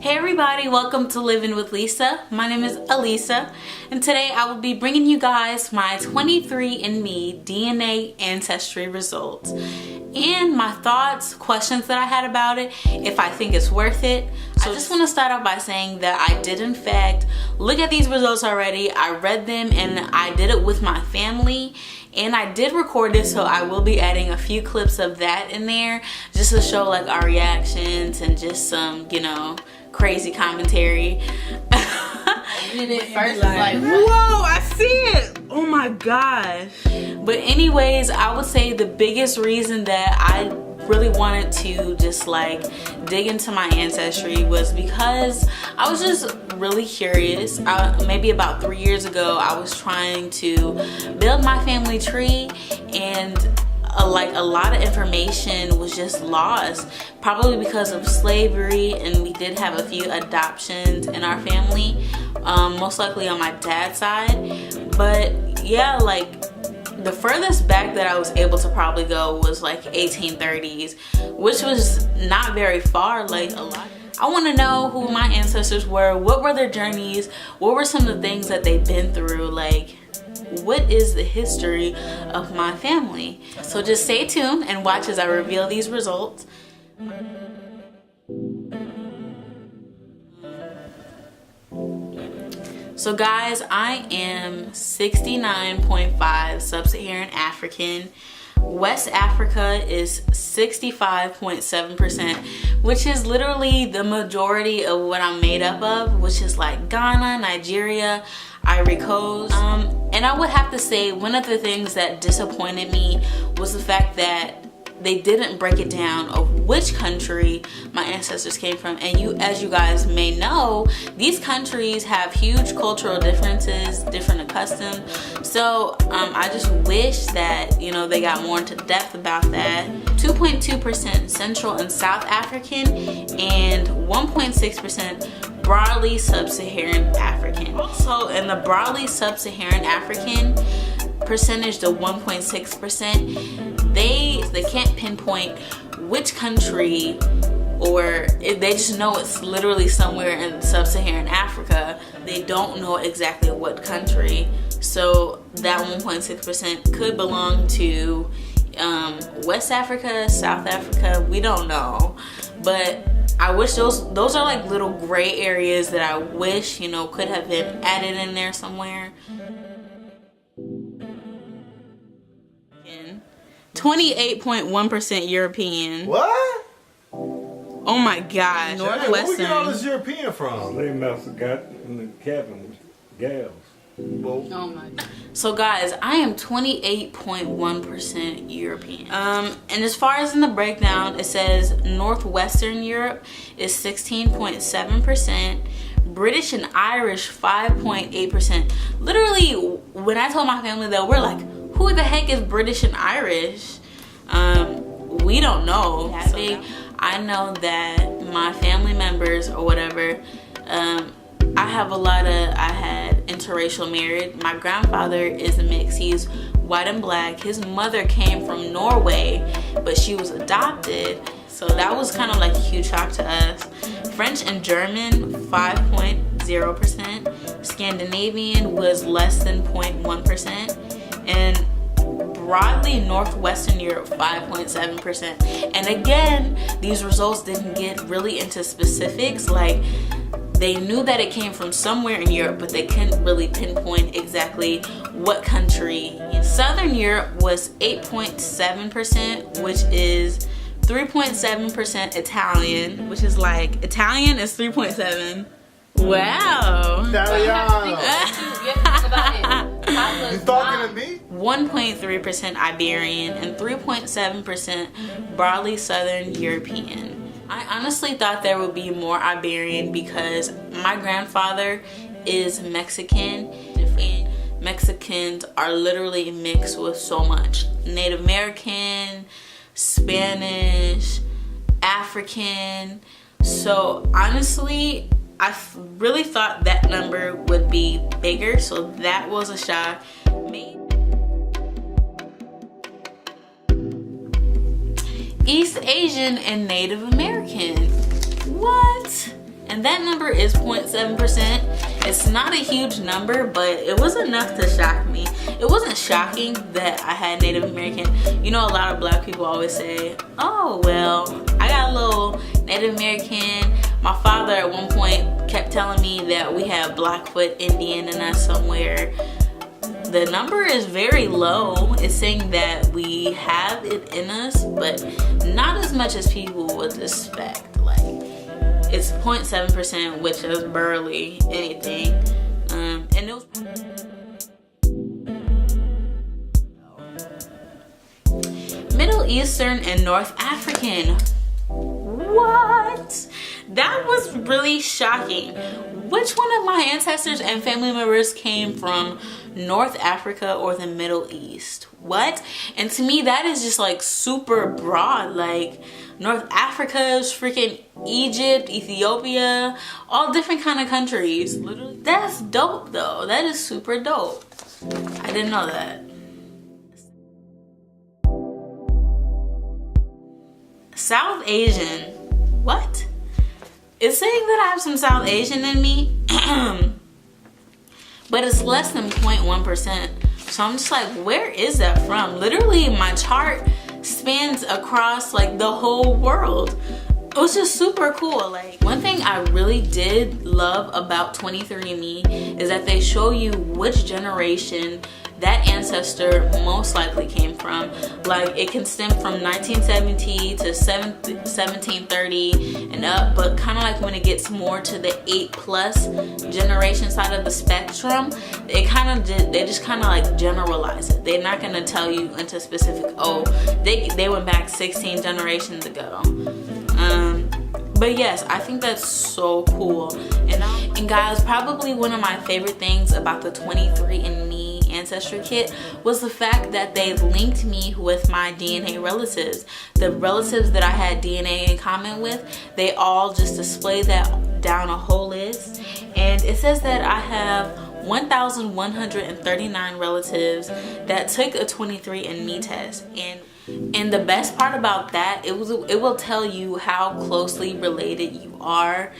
Hey everybody, welcome to Living with Lisa. My name is Alisa, and today I will be bringing you guys my 23andMe DNA ancestry results and my thoughts, questions that I had about it, if I think it's worth it. So I just want to start off by saying that I did in fact look at these results already. I read them and I did it with my family, and I did record it, so I will be adding a few clips of that in there just to show like our reactions and just some, you know, crazy commentary. Did it first, like, whoa, I see it. Oh my gosh. But anyways, I would say the biggest reason that I really wanted to just like dig into my ancestry was because I was just really curious. Maybe about 3 years ago, I was trying to build my family tree, and like a lot of information was just lost, probably because of slavery, and we did have a few adoptions in our family, most likely on my dad's side. But yeah, like the furthest back that I was able to probably go was like 1830s, which was not very far. Like a lot. I want to know who my ancestors were, what were their journeys, what were some of the things that they've been through, like what is the history of my family. So just stay tuned and watch as I reveal these results. So guys, I am 69.5 Sub-Saharan African. West Africa is 65.7%, which is literally the majority of what I'm made up of, which is like Ghana, Nigeria, Ivory Coast. And I would have to say one of the things that disappointed me was the fact that they didn't break it down of which country my ancestors came from. And as you guys may know, these countries have huge cultural differences, different customs. So I just wish that, you know, they got more into depth about that. 2.2% Central and South African, and 1.6% broadly Sub-Saharan African. Also in the broadly Sub-Saharan African percentage, the 1.6%, they can't pinpoint which country, or they just know it's literally somewhere in Sub-Saharan Africa. They don't know exactly what country. So that 1.6% could belong to West Africa, South Africa, we don't know. But I wish those are like little gray areas that I wish, you know, could have been added in there somewhere. 28.1% European. What? Oh my gosh. Northwestern. Where we get all this European from? They must have got in the cabin with gals. oh my God. So guys, I am 28.1% European. And as far as in the breakdown, it says Northwestern Europe is 16.7%. British and Irish 5.8%. Literally, when I told my family that, we're like, who the heck is British and Irish? We don't know. So I know that my family members or whatever, I had interracial marriage. My grandfather is a mix. He's white and black. His mother came from Norway, but she was adopted. So that was kind of like a huge shock to us. French and German, 5.0%. Scandinavian was less than 0.1%. And broadly Northwestern Europe, 5.7%. And again, these results didn't get really into specifics. Like, they knew that it came from somewhere in Europe, but they couldn't really pinpoint exactly what country. Southern Europe was 8.7%, which is 3.7% Italian, which is like, Italian is 3.7. Wow. Italiano. You talking to me? 1.3% Iberian and 3.7% broadly Southern European. I honestly thought there would be more Iberian because my grandfather is Mexican. Mexicans are literally mixed with so much. Native American, Spanish, African. So honestly, I really thought that number would be bigger, so that was a shock. East Asian and Native American. What? and that number is 0.7%. It's not a huge number, but it was enough to shock me. It wasn't shocking that I had Native American. You know, a lot of black people always say, oh well, I got a little Native American. My father at one point kept telling me that we have Blackfoot Indian in us somewhere. The number is very low. It's saying that we have it in us, but not as much as people would expect. Like, it's 0.7%, which is barely anything. And it was Middle Eastern and North African. What? That was really shocking. Which one of my ancestors and family members came from North Africa or the Middle East? What? And to me, that is just like super broad. Like, North Africa is freaking Egypt, Ethiopia, all different kind of countries. Literally, that's dope though. That is super dope. I didn't know that. South Asian. What? It's saying that I have some South Asian in me, but it's less than 0.1%. So I'm just like, where is that from? Literally, my chart spans across like the whole world. It was just super cool. Like, one thing I really did love about 23andMe is that they show you which generation that ancestor most likely came from. Like, it can stem from 1970 to 1730 and up, but kind of like when it gets more to the 8+ generation side of the spectrum, they just kind of like generalize it. They're not gonna tell you into specific, oh, they went back 16 generations ago. But yes, I think that's so cool. And guys, probably one of my favorite things about the 23andMe Ancestry kit was the fact that they linked me with my DNA relatives. The relatives that I had DNA in common with, they all just display that down a whole list. And it says that I have 1,139 relatives that took a 23andMe test. And the best part about that, it will tell you how closely related you are.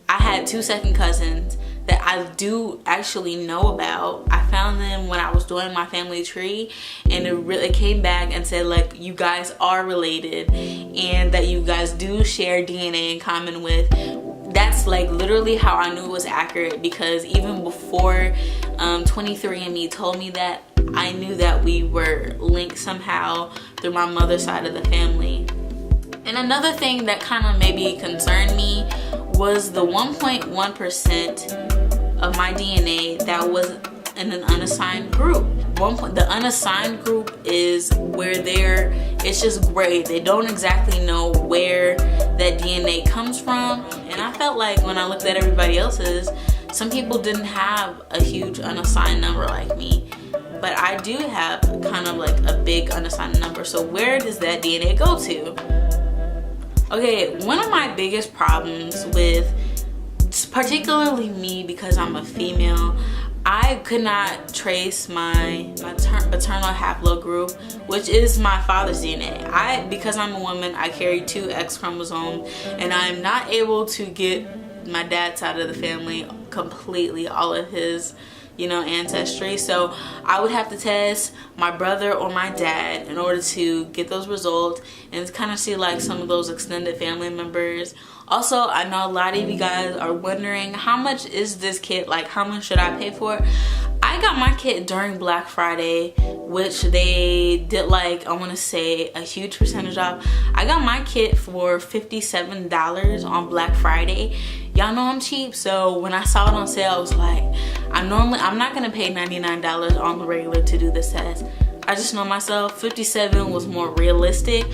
I had 2 second cousins that I do actually know about. I found them when I was doing my family tree, and it came back and said like, you guys are related and that you guys do share DNA in common with. That's like literally how I knew it was accurate, because even before 23andMe told me that, I knew that we were linked somehow through my mother's side of the family. And another thing that kind of maybe concerned me was the 1.1% of my DNA that was in an unassigned group. The unassigned group is where it's just gray. They don't exactly know where that DNA comes from. And I felt like when I looked at everybody else's, some people didn't have a huge unassigned number like me. But I do have kind of like a big unassigned number. So where does that DNA go to? Okay, one of my biggest problems with, particularly me because I'm a female, I could not trace my paternal haplogroup, which is my father's DNA. Because I'm a woman, I carry 2 X chromosomes, and I'm not able to get my dad's side of the family completely, all of his, ancestry. So I would have to test my brother or my dad in order to get those results and kind of see like some of those extended family members. Also, I know a lot of you guys are wondering, how much is this kit? Like, how much should I pay for it? I got my kit during Black Friday, which they did like, I want to say a huge percentage off. I got my kit for $57 on Black Friday. Y'all know I'm cheap, so when I saw it on sale, I was like, I'm not gonna pay $99 on the regular to do this test. I just know myself, 57 was more realistic.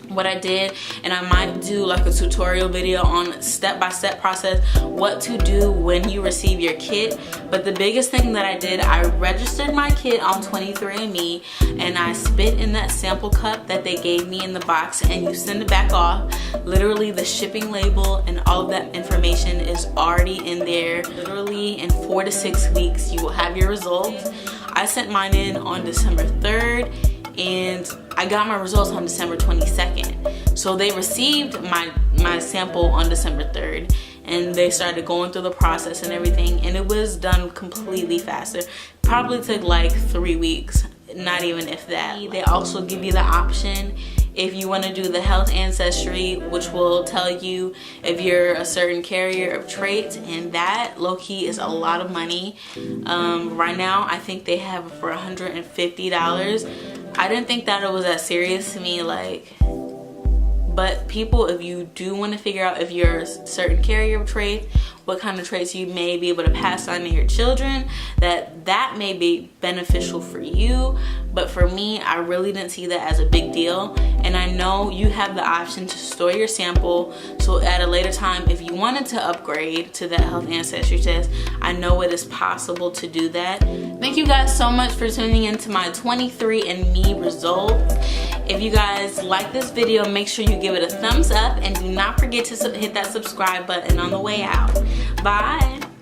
What I did, and I might do like a tutorial video on step-by-step process what to do when you receive your kit. But the biggest thing that I did, I registered my kit on 23andMe, and I spit in that sample cup that they gave me in the box, and you send it back off. Literally the shipping label and all of that information is already in there. Literally in 4 to 6 weeks you will have your results. I sent mine in on December 3rd, and I got my results on December 22nd. So they received my sample on December 3rd, and they started going through the process and everything, and it was done completely faster. Probably took like 3 weeks, not even if that. They also give you the option if you want to do the health ancestry, which will tell you if you're a certain carrier of traits, and that low-key is a lot of money. Right now I think they have it for $150. I didn't think that it was that serious to me, like, but people, if you do want to figure out if you're a certain carrier of traits, what kind of traits you may be able to pass on to your children, that may be beneficial for you. But for me, I really didn't see that as a big deal. And I know you have the option to store your sample, so at a later time, if you wanted to upgrade to that health ancestry test, I know it is possible to do that. Thank you guys so much for tuning into my 23andMe results. If you guys like this video, make sure you give it a thumbs up, and do not forget to hit that subscribe button on the way out. Bye.